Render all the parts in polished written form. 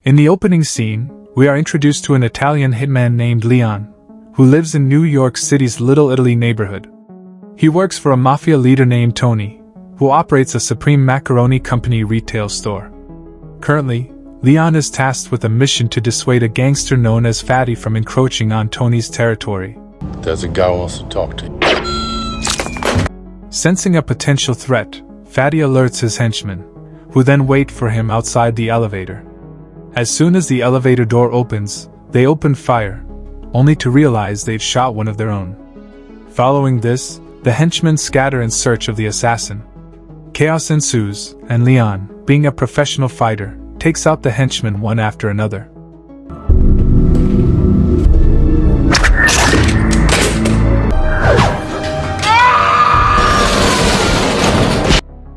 In the opening scene, we are introduced to an Italian hitman named Leon, who lives in New York City's Little Italy neighborhood. He works for a mafia leader named Tony, who operates a Supreme Macaroni Company retail store. Currently, Leon is tasked with a mission to dissuade a gangster known as Fatty from encroaching on Tony's territory. There's a guy who wants to talk to you. Sensing a potential threat, Fatty alerts his henchmen, who then wait for him outside the elevator. As soon as the elevator door opens, they open fire, only to realize they've shot one of their own. Following this, the henchmen scatter in search of the assassin. Chaos ensues, and Leon, being a professional fighter, takes out the henchmen one after another.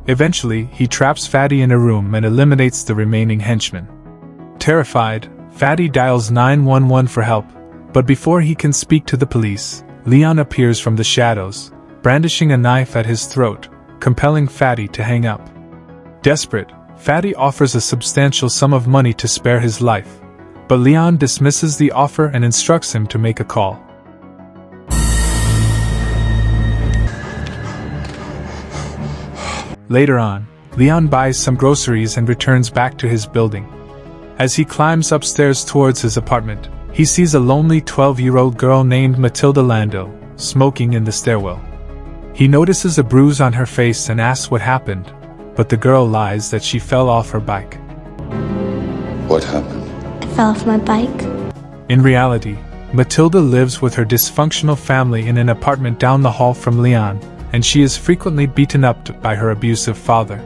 Eventually, he traps Fatty in a room and eliminates the remaining henchmen. Terrified, Fatty dials 911 for help, but before he can speak to the police, Leon appears from the shadows, brandishing a knife at his throat, compelling Fatty to hang up. Desperate, Fatty offers a substantial sum of money to spare his life, but Leon dismisses the offer and instructs him to make a call. Later on, Leon buys some groceries and returns back to his building. As he climbs upstairs towards his apartment, he sees a lonely 12-year-old girl named Matilda Lando, smoking in the stairwell. He notices a bruise on her face and asks what happened, but the girl lies that she fell off her bike. What happened? I fell off my bike. In reality, Matilda lives with her dysfunctional family in an apartment down the hall from Leon, and she is frequently beaten up by her abusive father.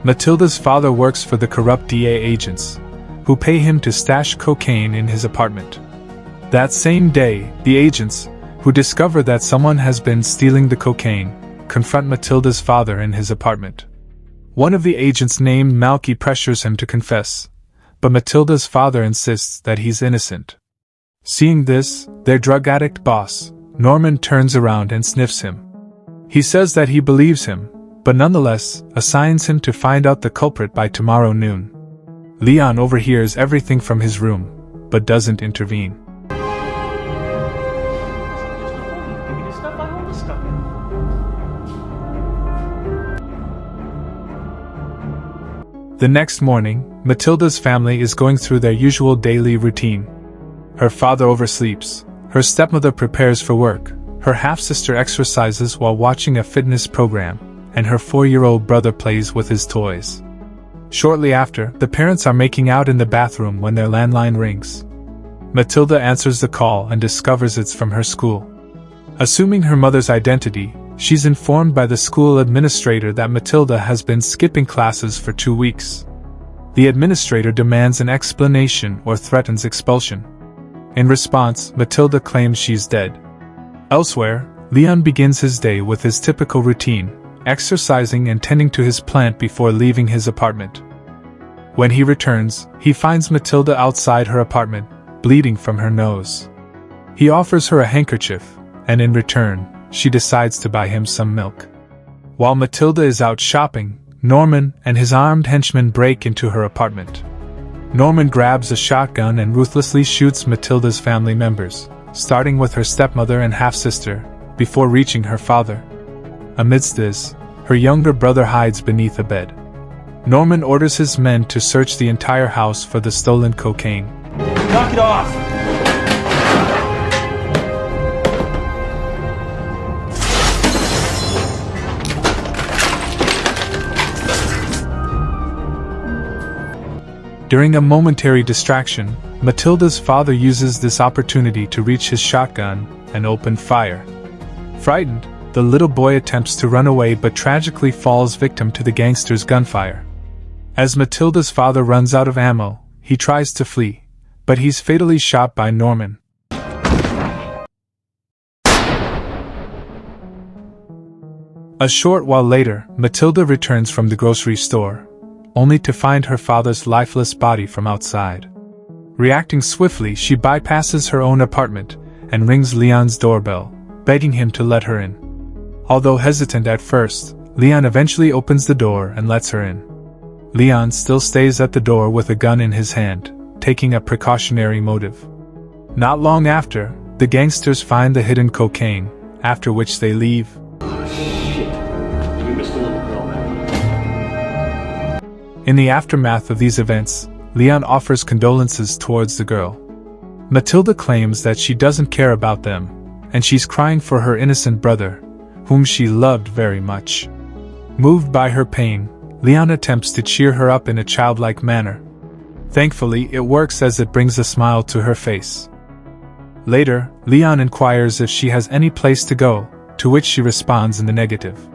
Matilda's father works for the corrupt DA agents, who pay him to stash cocaine in his apartment. That same day, the agents, who discover that someone has been stealing the cocaine, confront Matilda's father in his apartment. One of the agents named Malky pressures him to confess, but Matilda's father insists that he's innocent. Seeing this, their drug addict boss, Norman, turns around and sniffs him. He says that he believes him, but nonetheless assigns him to find out the culprit by tomorrow noon. Leon overhears everything from his room, but doesn't intervene. The next morning, Matilda's family is going through their usual daily routine. Her father oversleeps, her stepmother prepares for work, her half-sister exercises while watching a fitness program, and her 4-year-old brother plays with his toys. Shortly after, the parents are making out in the bathroom when their landline rings. Matilda answers the call and discovers it's from her school. Assuming her mother's identity, she's informed by the school administrator that Matilda has been skipping classes for 2 weeks. The administrator demands an explanation or threatens expulsion. In response, Matilda claims she's dead. Elsewhere, Leon begins his day with his typical routine, exercising and tending to his plant before leaving his apartment. When he returns, he finds Matilda outside her apartment, bleeding from her nose. He offers her a handkerchief, and in return, she decides to buy him some milk. While Matilda is out shopping, Norman and his armed henchmen break into her apartment. Norman grabs a shotgun and ruthlessly shoots Matilda's family members, starting with her stepmother and half-sister, before reaching her father. Amidst this, her younger brother hides beneath a bed. Norman orders his men to search the entire house for the stolen cocaine. Knock it off! During a momentary distraction, Matilda's father uses this opportunity to reach his shotgun and open fire. Frightened, the little boy attempts to run away but tragically falls victim to the gangster's gunfire. As Matilda's father runs out of ammo, he tries to flee, but he's fatally shot by Norman. A short while later, Matilda returns from the grocery store, only to find her father's lifeless body from outside. Reacting swiftly, she bypasses her own apartment and rings Leon's doorbell, begging him to let her in. Although hesitant at first, Leon eventually opens the door and lets her in. Leon still stays at the door with a gun in his hand, taking a precautionary motive. Not long after, the gangsters find the hidden cocaine, after which they leave. In the aftermath of these events, Leon offers condolences towards the girl. Matilda claims that she doesn't care about them, and she's crying for her innocent brother, whom she loved very much. Moved by her pain, Leon attempts to cheer her up in a childlike manner. Thankfully, it works as it brings a smile to her face. Later, Leon inquires if she has any place to go, to which she responds in the negative.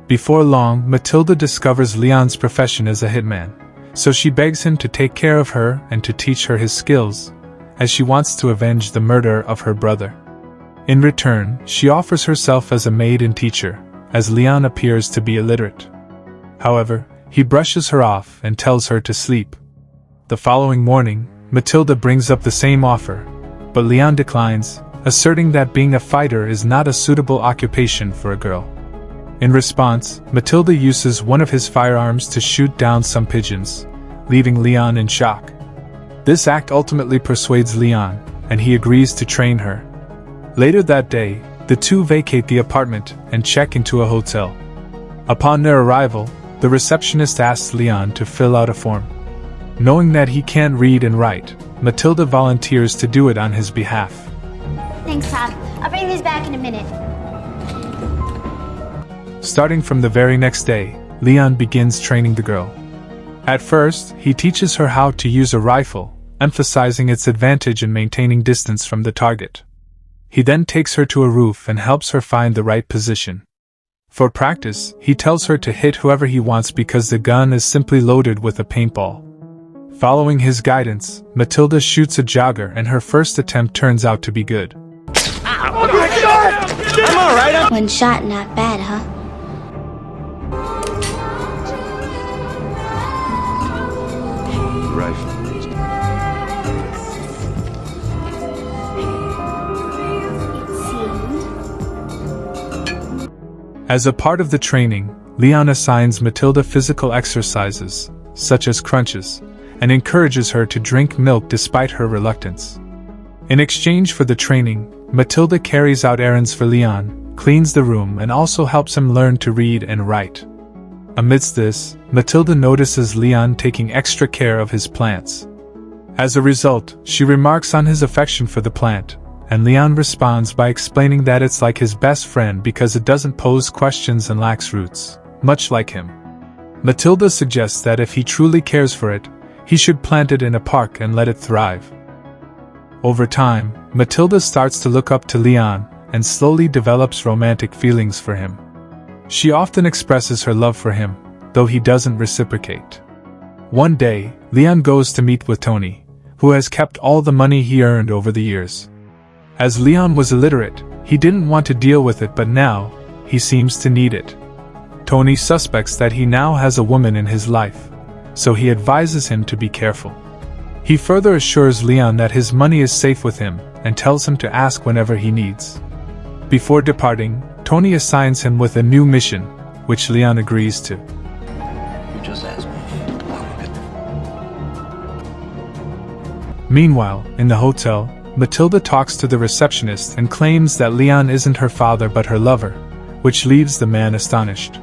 Before long, Matilda discovers Leon's profession as a hitman, so she begs him to take care of her and to teach her his skills, as she wants to avenge the murder of her brother. In return, she offers herself as a maid and teacher, as Leon appears to be illiterate. However, he brushes her off and tells her to sleep. The following morning, Matilda brings up the same offer, but Leon declines, asserting that being a fighter is not a suitable occupation for a girl. In response, Matilda uses one of his firearms to shoot down some pigeons, leaving Leon in shock. This act ultimately persuades Leon, and he agrees to train her. Later that day, the two vacate the apartment and check into a hotel. Upon their arrival, the receptionist asks Leon to fill out a form. Knowing that he can't read and write, Matilda volunteers to do it on his behalf. Thanks, Tom. I'll bring these back in a minute. Starting from the very next day, Leon begins training the girl. At first, he teaches her how to use a rifle, emphasizing its advantage in maintaining distance from the target. He then takes her to a roof and helps her find the right position. For practice, he tells her to hit whoever he wants because the gun is simply loaded with a paintball. Following his guidance, Matilda shoots a jogger and her first attempt turns out to be good. Ow. Oh my God! I'm alright. One shot, not bad, huh? Rifle. As a part of the training, Leon assigns Matilda physical exercises, such as crunches, and encourages her to drink milk despite her reluctance. In exchange for the training, Matilda carries out errands for Leon, cleans the room, and also helps him learn to read and write. Amidst this, Matilda notices Leon taking extra care of his plants. As a result, she remarks on his affection for the plant, and Leon responds by explaining that it's like his best friend because it doesn't pose questions and lacks roots, much like him. Matilda suggests that if he truly cares for it, he should plant it in a park and let it thrive. Over time, Matilda starts to look up to Leon and slowly develops romantic feelings for him. She often expresses her love for him, though he doesn't reciprocate. One day, Leon goes to meet with Tony, who has kept all the money he earned over the years. As Leon was illiterate, he didn't want to deal with it, but now, he seems to need it. Tony suspects that he now has a woman in his life, so he advises him to be careful. He further assures Leon that his money is safe with him and tells him to ask whenever he needs. Before departing, Tony assigns him with a new mission, which Leon agrees to. You just asked me. Meanwhile, in the hotel, Matilda talks to the receptionist and claims that Leon isn't her father but her lover, which leaves the man astonished.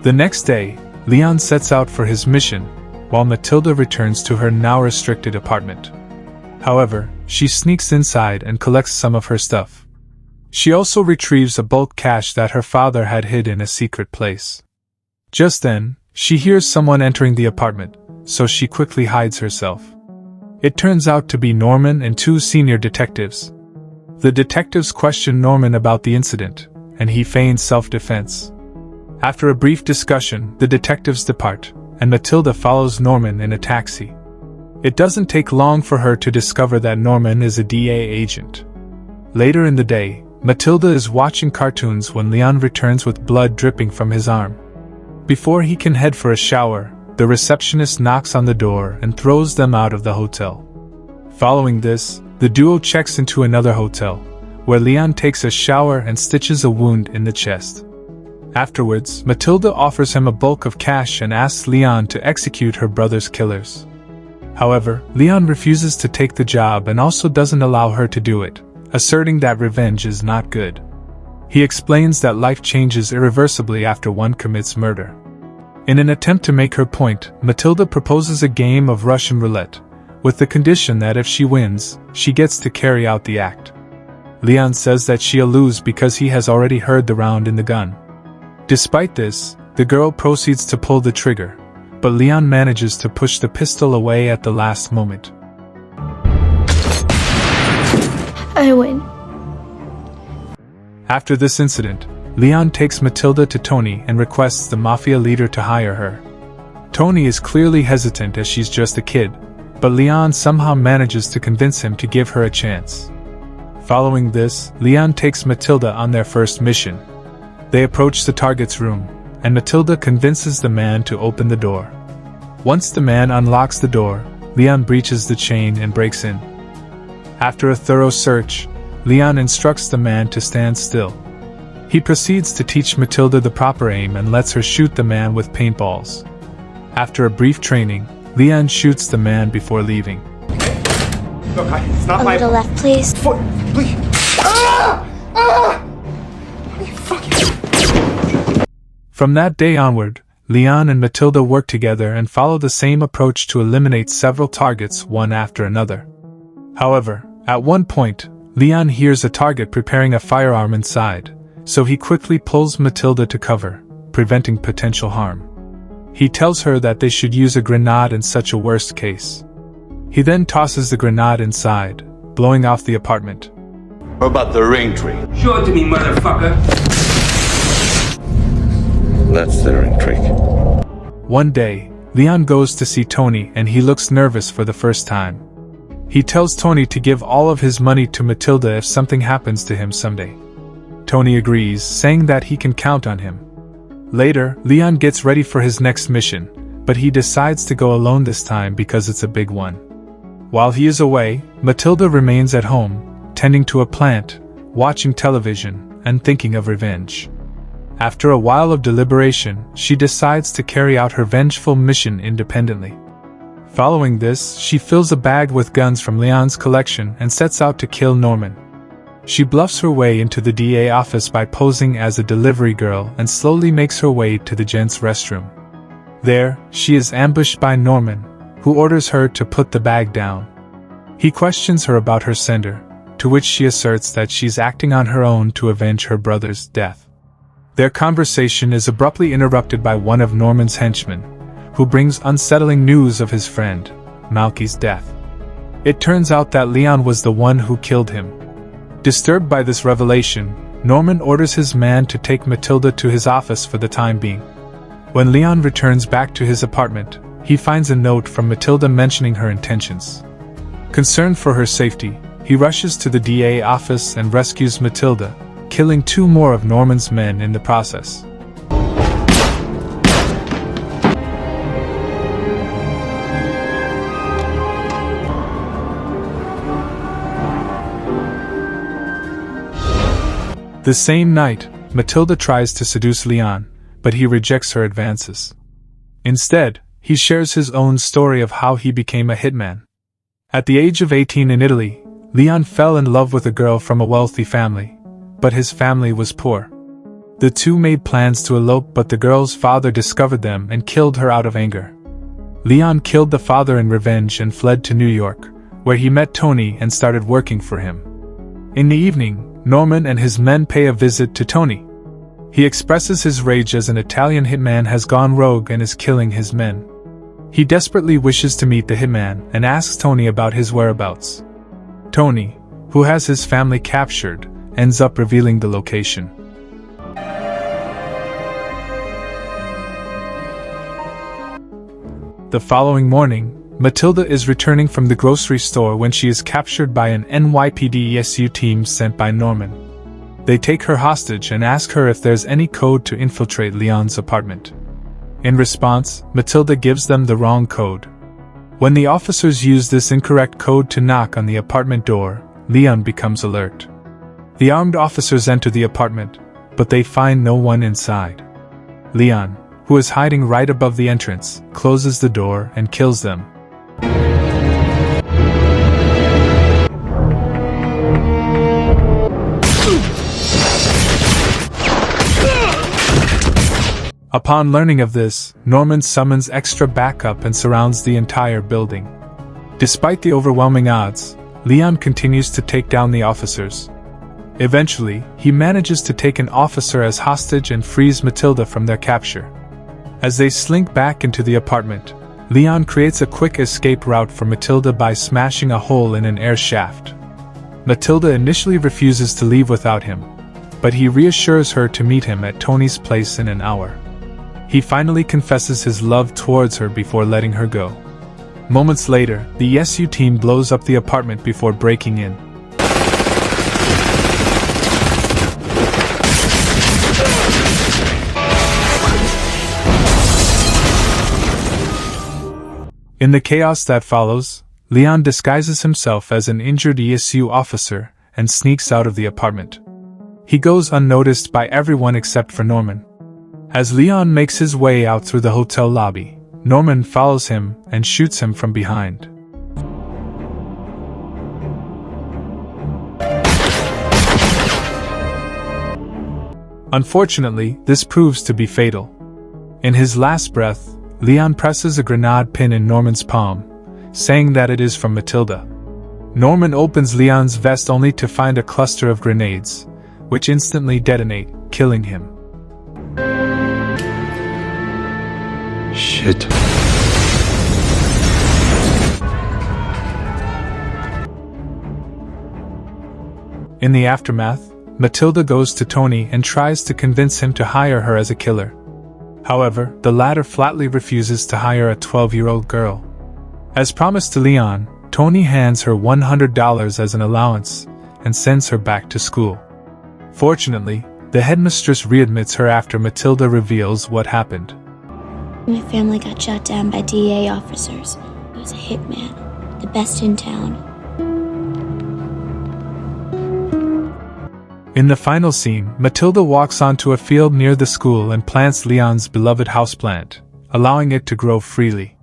The next day, Leon sets out for his mission, while Matilda returns to her now restricted apartment. However, she sneaks inside and collects some of her stuff. She also retrieves a bulk cash that her father had hid in a secret place. Just then, she hears someone entering the apartment, so she quickly hides herself. It turns out to be Norman and two senior detectives. The detectives question Norman about the incident, and he feigns self-defense. After a brief discussion, the detectives depart, and Matilda follows Norman in a taxi. It doesn't take long for her to discover that Norman is a DA agent. Later in the day, Matilda is watching cartoons when Leon returns with blood dripping from his arm. Before he can head for a shower, the receptionist knocks on the door and throws them out of the hotel. Following this, the duo checks into another hotel, where Leon takes a shower and stitches a wound in the chest. Afterwards, Matilda offers him a bulk of cash and asks Leon to execute her brother's killers. However, Leon refuses to take the job and also doesn't allow her to do it, asserting that revenge is not good. He explains that life changes irreversibly after one commits murder. In an attempt to make her point, Matilda proposes a game of Russian roulette, with the condition that if she wins, she gets to carry out the act. Leon says that she'll lose because he has already heard the round in the gun. Despite this, the girl proceeds to pull the trigger, but Leon manages to push the pistol away at the last moment. I win. After this incident, Leon takes Matilda to Tony and requests the Mafia leader to hire her. Tony is clearly hesitant as she's just a kid, but Leon somehow manages to convince him to give her a chance. Following this, Leon takes Matilda on their first mission. They approach the target's room, and Matilda convinces the man to open the door. Once the man unlocks the door, Leon breaches the chain and breaks in. After a thorough search, Leon instructs the man to stand still. He proceeds to teach Matilda the proper aim and lets her shoot the man with paintballs. After a brief training, Leon shoots the man before leaving. Look, it's not A little left, please. foot. Please. You fucking... From that day onward, Leon and Matilda work together and follow the same approach to eliminate several targets one after another. However, at one point, Leon hears a target preparing a firearm inside, so he quickly pulls Matilda to cover, preventing potential harm. He tells her that they should use a grenade in such a worst case. He then tosses the grenade inside, blowing off the apartment. What about the ring tree? Show it to me, motherfucker. That's the ring trick. One day, Leon goes to see Tony and he looks nervous for the first time. He tells Tony to give all of his money to Matilda if something happens to him someday. Tony agrees, saying that he can count on him. Later, Leon gets ready for his next mission, but he decides to go alone this time because it's a big one. While he is away, Matilda remains at home, tending to a plant, watching television, and thinking of revenge. After a while of deliberation, she decides to carry out her vengeful mission independently. Following this, she fills a bag with guns from Leon's collection and sets out to kill Norman. She bluffs her way into the DA office by posing as a delivery girl and slowly makes her way to the gents' restroom. There, she is ambushed by Norman, who orders her to put the bag down. He questions her about her sender, to which she asserts that she's acting on her own to avenge her brother's death. Their conversation is abruptly interrupted by one of Norman's henchmen, who brings unsettling news of his friend, Malky's death. It turns out that Leon was the one who killed him. Disturbed by this revelation, Norman orders his man to take Matilda to his office for the time being. When Leon returns back to his apartment, he finds a note from Matilda mentioning her intentions. Concerned for her safety, he rushes to the DA office and rescues Matilda, killing 2 more of Norman's men in the process. The same night, Matilda tries to seduce Leon, but he rejects her advances. Instead, he shares his own story of how he became a hitman. At the age of 18 in Italy, Leon fell in love with a girl from a wealthy family, but his family was poor. The two made plans to elope, but the girl's father discovered them and killed her out of anger. Leon killed the father in revenge and fled to New York, where he met Tony and started working for him. In the evening, Norman and his men pay a visit to Tony. He expresses his rage as an Italian hitman has gone rogue and is killing his men. He desperately wishes to meet the hitman and asks Tony about his whereabouts. Tony, who has his family captured, ends up revealing the location. The following morning, Matilda is returning from the grocery store when she is captured by an NYPD SU team sent by Norman. They take her hostage and ask her if there's any code to infiltrate Leon's apartment. In response, Matilda gives them the wrong code. When the officers use this incorrect code to knock on the apartment door, Leon becomes alert. The armed officers enter the apartment, but they find no one inside. Leon, who is hiding right above the entrance, closes the door and kills them. Upon learning of this, Norman summons extra backup and surrounds the entire building. Despite the overwhelming odds, Leon continues to take down the officers. Eventually, he manages to take an officer as hostage and frees Matilda from their capture. As they slink back into the apartment, Leon creates a quick escape route for Matilda by smashing a hole in an air shaft. Matilda initially refuses to leave without him, but he reassures her to meet him at Tony's place in an hour. He finally confesses his love towards her before letting her go. Moments later, the SU team blows up the apartment before breaking in. In the chaos that follows, Leon disguises himself as an injured ESU officer and sneaks out of the apartment. He goes unnoticed by everyone except for Norman. As Leon makes his way out through the hotel lobby, Norman follows him and shoots him from behind. Unfortunately, this proves to be fatal. In his last breath, Leon presses a grenade pin in Norman's palm, saying that it is from Matilda. Norman opens Leon's vest only to find a cluster of grenades, which instantly detonate, killing him. Shit. In the aftermath, Matilda goes to Tony and tries to convince him to hire her as a killer. However, the latter flatly refuses to hire a 12-year-old girl. As promised to Leon, Tony hands her $100 as an allowance and sends her back to school. Fortunately, the headmistress readmits her after Matilda reveals what happened. My family got shot down by DEA officers. He was a hitman, the best in town. In the final scene, Matilda walks onto a field near the school and plants Leon's beloved houseplant, allowing it to grow freely.